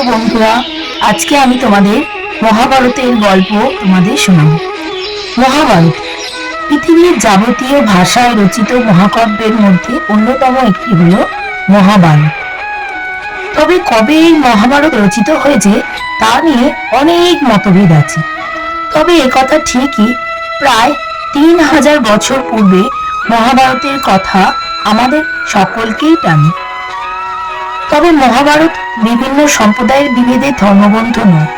Hello বন্ধুরা, আজকে আমি তোমাদের মহাভারতের গল্প তোমাদের শোনাব। মহাভারত পৃথিবীর যাবতীয় ভাষায় রচিত মহাকাব্যের মধ্যে অন্যতম একটি হল মহাভারত। তবে কবে এই মহাভারত রচিত হয়েছে তা নিয়ে অনেক মতভেদ আছে। তবে একথা ঠিকই, প্রায় 3000 বছর পূর্বে মহাভারতের কথা আমাদের সকলকেই টানে। তবে মহাভারত বিভিন্ন সম্প্রদায়ের বিভেদের ধর্মগ্রন্থ নয়,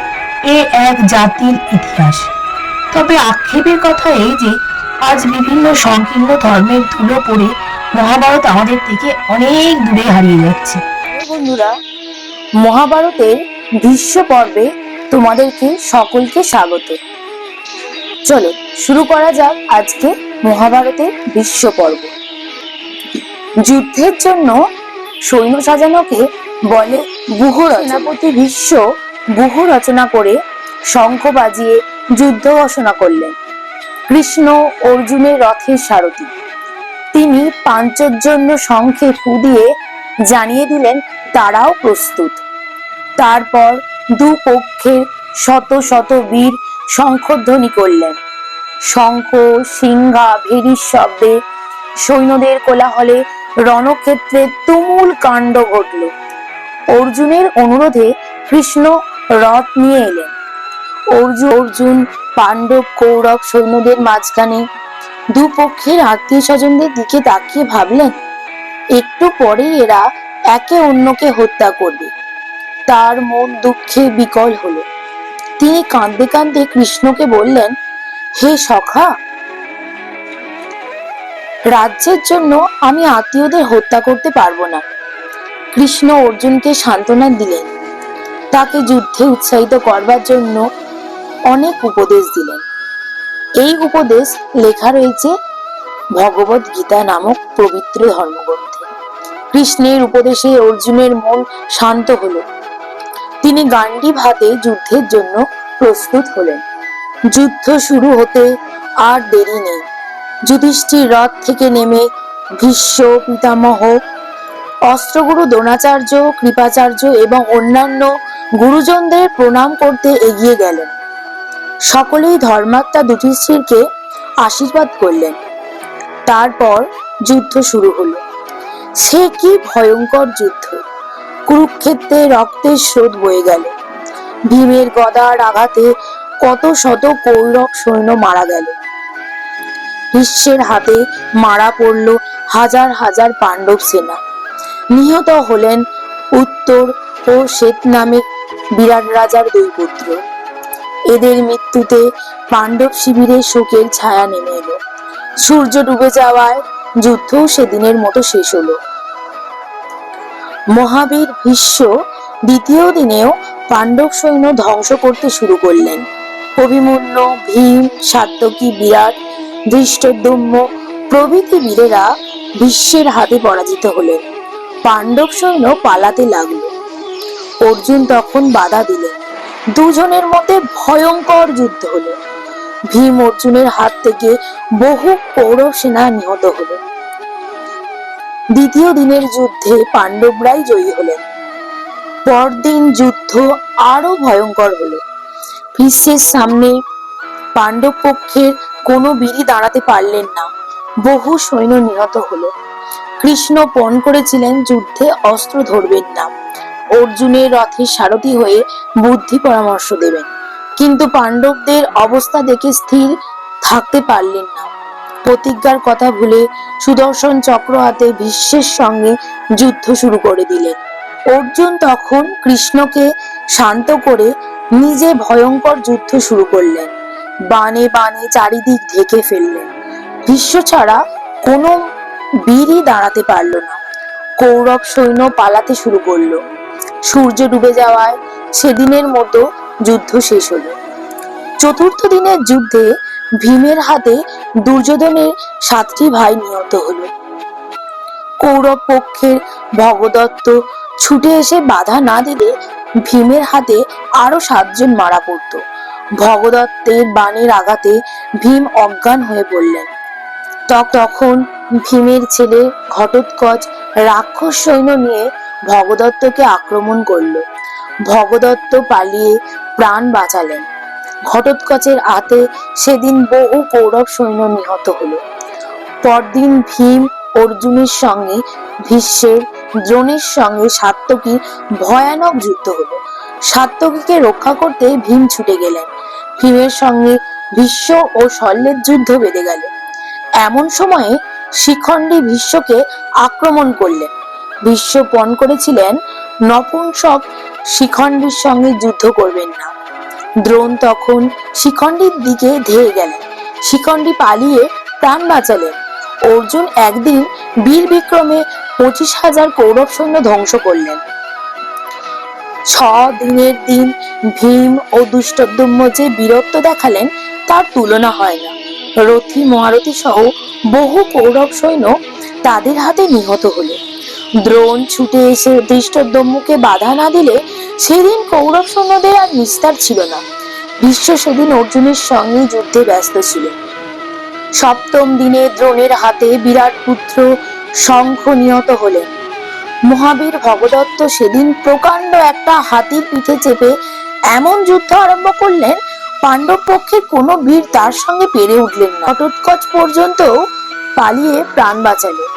এ এক জাতির ইতিহাস। তবে আক্ষেপের কথা এই যে আজ বিভিন্ন সংকীর্ণ ধর্মের ধুলো পড়ে মহাভারত আমাদের থেকে অনেক দূরে হারিয়ে যাচ্ছে। বন্ধুরা, মহাভারতের ভীষ্ম পর্বে তোমাদেরকে সকলকে স্বাগত। চলো শুরু করা যাক আজকে মহাভারতের ভীষ্ম পর্ব। যুদ্ধের জন্য সৈন্য সাজানোকে বলে ব্যূহ। সেনাপতি ভীষ্ম ব্যূহ রচনা করে শঙ্খ বাজিয়ে যুদ্ধ ঘোষণা করলেন। কৃষ্ণ অর্জুনের রথের সারথি, তিনি পাঞ্চের জন্য শঙ্খে ফু দিয়ে জানিয়ে দিলেন তারাও প্রস্তুত। তারপর দুপক্ষের শত শত বীর শঙ্খধ্বনি করলেন। শঙ্খ সিংহা ভেরির শব্দে সৈন্যদের কোলাহলে রণক্ষেত্রে তুমুল কাণ্ড ঘটল। অর্জুনের অনুরোধে কৃষ্ণ রথ নিয়ে এলেন। অর্জুন পাণ্ডব কৌরব সৈন্যদের মাঝখানে দুপক্ষের আত্মীয় স্বজনদের দিকে তাকিয়ে ভাবলেন, একটু পরে এরা একে অন্যকে হত্যা করবে। তার মন দুঃখে বিকল হলো। তিনি কাঁদতে কাঁদতে কৃষ্ণকে বললেন, হে সখা, রাজ্যের জন্য আমি আত্মীয়দের হত্যা করতে পারবো না। কৃষ্ণ অর্জুনকে সান্ত্বনা দিলেন, তাকে যুদ্ধে উৎসাহিত করবার জন্য অনেক উপদেশ দিলেন। এই উপদেশ লেখা রয়েছে ভগবত গীতা নামক পবিত্র ধর্মগ্রন্থে। কৃষ্ণের উপদেশে অর্জুনের মন শান্ত হলো। তিনি গান্ডীব হাতে যুদ্ধের জন্য প্রস্তুত হলেন। যুদ্ধ শুরু হতে আর দেরি নেই। যুধিষ্ঠির রথ থেকে নেমে ভীষ্ম পিতামহ, অস্ত্রগুরু দ্রোণাচার্য, কৃপাচার্য এবং অন্যান্য গুরুজনদের প্রণাম করতে এগিয়ে গেলেন। সকলেই ধর্মাত্মা যুধিষ্ঠিরকে আশীর্বাদ করলেন। তারপর যুদ্ধ শুরু হলো। সে কি ভয়ঙ্কর যুদ্ধ! কুরুক্ষেত্রে রক্তের স্রোত বয়ে গেল। ভীমের গদার আঘাতে কত শত কৌরব সৈন্য মারা গেল। ভীষ্মের হাতে মারা পড়ল হাজার হাজার পাণ্ডব সেনা। নিহত হলেন উত্তর ও শ্বেত নামে বিরাট রাজার দুই পুত্র। এদের মৃত্যুতে পাণ্ডব শিবিরে শোকের ছায়া নেমে এলো। সূর্য ডুবে যাওয়ায় যুদ্ধও সেদিনের মতো শেষ হলো। মহাবীর ভীষ্ম দ্বিতীয় দিনেও পাণ্ডব সৈন্য ধ্বংস করতে শুরু করলেন। অভিমন্যু, ভীম, সাত্যকী, বিরাট, ধৃষ্টদ্যুম্ন প্রভৃতি বীরেরা ভীষ্মের হাতে পরাজিত হলেন। পাণ্ডব সৈন্য পালাতে লাগলো। অর্জুন তখন বাধা দিলেন। দুজনের মধ্যে ভয়ঙ্কর যুদ্ধ হলো। ভীম অর্জুনের হাত থেকে বহু কৌরব সেনা নিহত হলো। দ্বিতীয় দিনের যুদ্ধে পাণ্ডবরাই জয়ী হলেন। পরদিন যুদ্ধ আরো ভয়ঙ্কর হলো। ভীষ্মের সামনে পাণ্ডব পক্ষের কোনো বীরই দাঁড়াতে পারলেন না। বহু সৈন্য নিহত হলো। কৃষ্ণ পণ করেছিলেন যুদ্ধে অস্ত্র ধরবেন না, অর্জুনের রথের সারথি হয়ে বুদ্ধি পরামর্শ দেবেন। কিন্তু পাণ্ডবদের অবস্থা দেখে স্থির থাকতে পারলেন না। প্রতিজ্ঞার কথা ভুলে সুদর্শন চক্র হাতে ভীষ্মের সঙ্গে যুদ্ধ শুরু করে দিলেন। অর্জুন তখন কৃষ্ণকে শান্ত করে নিজে ভয়ঙ্কর যুদ্ধ শুরু করলেন। বাণে বাণে চারিদিক ঢেকে ফেললেন। ভীষ্ম ছাড়া কোনো বীরই দাঁড়াতে পারল না। কৌরব সৈন্য পালাতে শুরু করলো। সূর্য ডুবে যাওয়ায় সেদিনের মতো যুদ্ধ শেষ হলো। চতুর্থ দিনের যুদ্ধে ভীমের হাতে দুর্যোধনের 7টি ভাই নিহত হলো। কৌরব পক্ষের ভগদত্ত ছুটে এসে বাধা না দিলে ভীমের হাতে আরো 7 জন মারা পড়ত। ভগদত্তের বাণের আঘাতে ভীম অজ্ঞান হয়ে পড়লেন। তখন ভীমের ছেলে ঘটোৎকচ রাক্ষস সৈন্য নিয়ে ভগদত্তকে আক্রমণ করল। ভগদত্ত পালিয়ে প্রাণ বাঁচালেন। ঘটোৎকচের হাতে সেদিন বহু কৌরব সৈন্য নিহত হলো। পরদিন ভীম অর্জুনের সঙ্গে ভীষ্মের, দ্রোণের সঙ্গে সাত্যকীর ভয়ানক যুদ্ধ হলো। সাত্যকীকে রক্ষা করতে ভীম ছুটে গেলেন। ভীমের সঙ্গে ভীষ্ম ও শল্যের যুদ্ধ বেঁধে গেল। এমন সময়ে শিখণ্ডী ভীষ্মকে আক্রমণ করলেন। ভীষ্ম পণ করেছিলেন নপুংসক শিখণ্ডীর সঙ্গে যুদ্ধ করবেন না। দ্রোণ তখন শিখণ্ডীর দিকে ধেয়ে গেলেন। শিখণ্ডী পালিয়ে প্রাণ বাঁচালেন। অর্জুন একদিন বীর বিক্রমে 25,000 কৌরব সৈন্য ধ্বংস করলেন। 6 দিনের দিন ভীম ও দুষ্টদ্যুম্ন যে বীরত্ব দেখালেন তার তুলনা হয় না। রথী মহারথী সহ বহু কৌরব সৈন্য তাদের হাতে নিহত হলো। দ্রোণ ছুটে এসে ধৃষ্টদ্যুম্নকে বাধা না দিলে সেদিন কৌরব সৈন্যদের আর নিস্তার ছিল না। ভীষ্ম সেদিন অর্জুনের সঙ্গে যুদ্ধে ব্যস্ত ছিল। সপ্তম দিনে দ্রোণের হাতে বিরাট পুত্র শঙ্খ নিহত হলেন। মহাবীর ভগদত্ত সেদিন প্রকাণ্ড একটা হাতির পিঠে চেপে এমন যুদ্ধ আরম্ভ করলেন, পাণ্ডব পক্ষের কোনো বীর তার সঙ্গে পেরে উঠলেন না। ঘটোৎকচ পর্যন্ত পালিয়ে প্রাণ বাঁচালেন।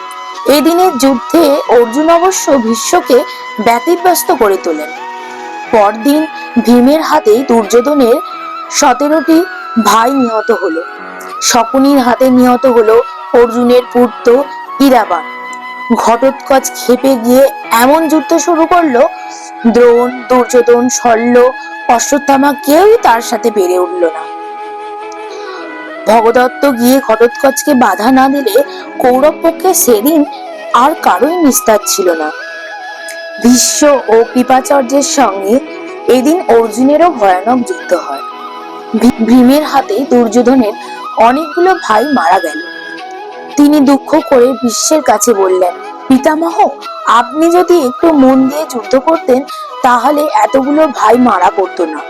এদিনের যুদ্ধে অর্জুন অবশ্য ভীষ্মকে ব্যতিব্যস্ত করে তোলেন। পরদিন ভীমের হাতে দুর্যোধনের 17টি ভাই নিহত হলো। শকুনির হাতে নিহত হলো অর্জুনের পুত্র ইরাবান। ঘটোৎকচ ক্ষেপে গিয়ে এমন যুদ্ধ শুরু করলো, দ্রোণ, দুর্যোধন, শল্য, অশ্বত্থামা কেউই তার সাথে পেরে উঠল না। ভগদত্ত গিয়ে ঘটোৎকচকে বাধা না দিলে কৌরব পক্ষে সেদিন আর কারোই নিস্তার ছিল না। ভীষ্ম ও কৃপাচার্যের সঙ্গে এদিন অর্জুনেরও ভয়ানক যুদ্ধ হয়। ভীমের হাতে দুর্যোধনের অনেকগুলো ভাই মারা গেল। তিনি দুঃখ করে ভীষ্মের কাছে বললেন, পিতামহ, আপনি যদি একটু মন দিয়ে যুদ্ধ করতেন তাহলে এতগুলো ভাই মারা পড়তো না।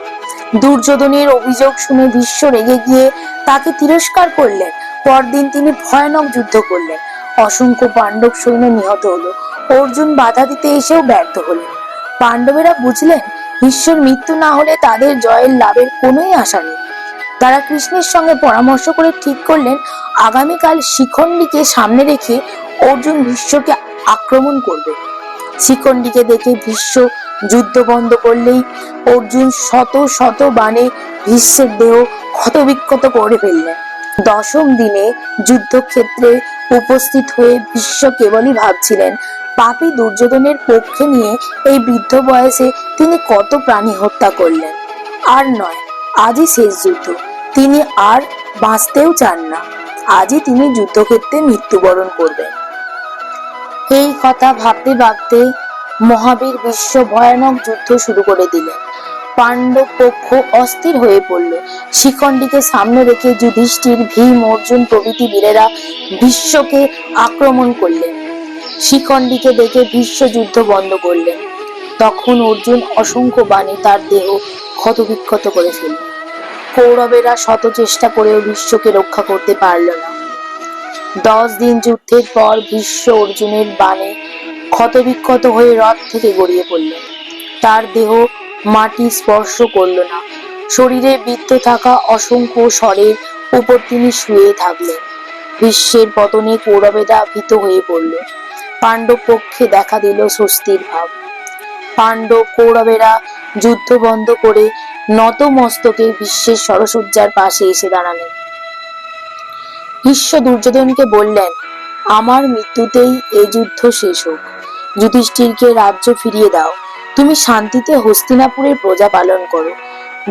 দুর্যোধনের অভিযোগ শুনে ভীষ্ম রেগে গিয়ে তাকে তিরস্কার করলেন। পরদিন তিনি ভয়ানক যুদ্ধ করলেন। অসংখ্য পাণ্ডব সৈন্য নিহত হলো। অর্জুন বাধা দিতে এসেও ব্যর্থ হলেন। পাণ্ডবেরা বুঝলেন ভীষ্মের মৃত্যু না হলে তাদের জয়ের লাভের কোনোই আশা নেই। তারা কৃষ্ণের সঙ্গে পরামর্শ করে ঠিক করলেন আগামীকাল শিখণ্ডীকে সামনে রেখে অর্জুন ভীষ্মকে আক্রমণ করবে। শিখণ্ডীকে দেখে ভীষ্ম যুদ্ধ বন্ধ করলেই অর্জুন শত শত বাণে ভীষ্মের দেহ ক্ষতবিক্ষত করে ফেললেন। 10ম দিনে যুদ্ধক্ষেত্রে উপস্থিত হয়ে ভীষ্ম কেবলই ভাবছিলেন পাপী দুর্যোধনের পক্ষে নিয়ে এই বৃদ্ধ বয়সে তিনি কত প্রাণী হত্যা করলেন। আর নয়, আজই শেষ যুদ্ধ। তিনি আর বাঁচতেও চান না। আজই তিনি যুদ্ধক্ষেত্রে মৃত্যুবরণ করবেন। এই কথা ভাবতে ভাবতে মহাবীর ভীষ্ম ভয়ানক যুদ্ধ শুরু করে দিলেন। পাণ্ডব পক্ষ অস্থির হয়ে পড়ল। শিখণ্ডীকে সামনে রেখে যুধিষ্ঠির, ভীম, অর্জুন প্রভৃতি বীরেরা ভীষ্মকে আক্রমণ করলেন। শিখণ্ডীকে দেখে ভীষ্ম যুদ্ধ বন্ধ করলেন। তখন অর্জুন অসংখ্য বাণে তার দেহ ক্ষতবিক্ষত করে ফেলল। কৌরবেরা শত চেষ্টা করেও ভীষ্মকে রক্ষা করতে পারল না। 10 দিন যুদ্ধের পর ভীষ্ম অর্জুনের বাণে ক্ষতবিক্ষত হয়ে রথ থেকে গড়িয়ে পড়লেন। তার দেহ মাটি স্পর্শ করল না। শরীরে বৃত্ত থাকা অসংখ্য স্বরের উপর তিনি শুয়ে থাকলেন। ভীষ্মের পতনে কৌরবেরা ভীত হয়ে পড়ল। পাণ্ডব পক্ষে দেখা দিল স্বস্তির ভাব। পাণ্ডব কৌরবেরা যুদ্ধ বন্ধ করে নত মস্তকে ভীষ্মের শরশয্যার পাশে এসে দাঁড়ালেন। ভীষ্ম দুর্যোধনকে বললেন, আমার মৃত্যুতেই এই যুদ্ধ শেষ হোক। যুধিষ্ঠিরকে রাজ্য ফিরিয়ে দাও। তুমি শান্তিতে হস্তিনাপুরের প্রজা পালন করো।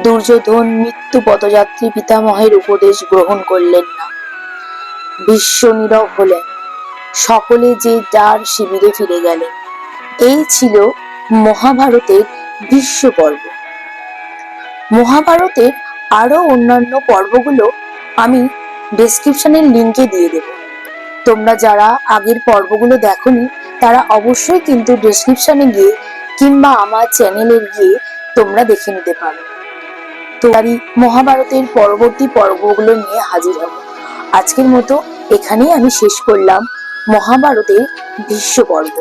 দুর্যোধন মৃত্যু পথযাত্রী পিতামহের উপদেশ গ্রহণ করলেন না। ভীষ্ম নীরব হলেন। সকলে যে যার শিবিরে ফিরে গেলেন। এই ছিল মহাভারতের ভীষ্ম পর্ব। মহাভারতের আরো অন্যান্য পর্বগুলো আমি ডেসক্রিপশনের লিঙ্কে দিয়ে দেব। তোমরা যারা আগের পর্বগুলো দেখোনি তারা অবশ্যই কিন্তু ডেসক্রিপশনে গিয়ে কিংবা আমার চ্যানেলে গিয়ে তোমরা দেখে নিতে পারো। তো মহাভারতের পরবর্তী পর্বগুলো নিয়ে হাজির হব। আজকের মতো এখানেই আমি শেষ করলাম মহাভারতের ভীষ্ম পর্ব।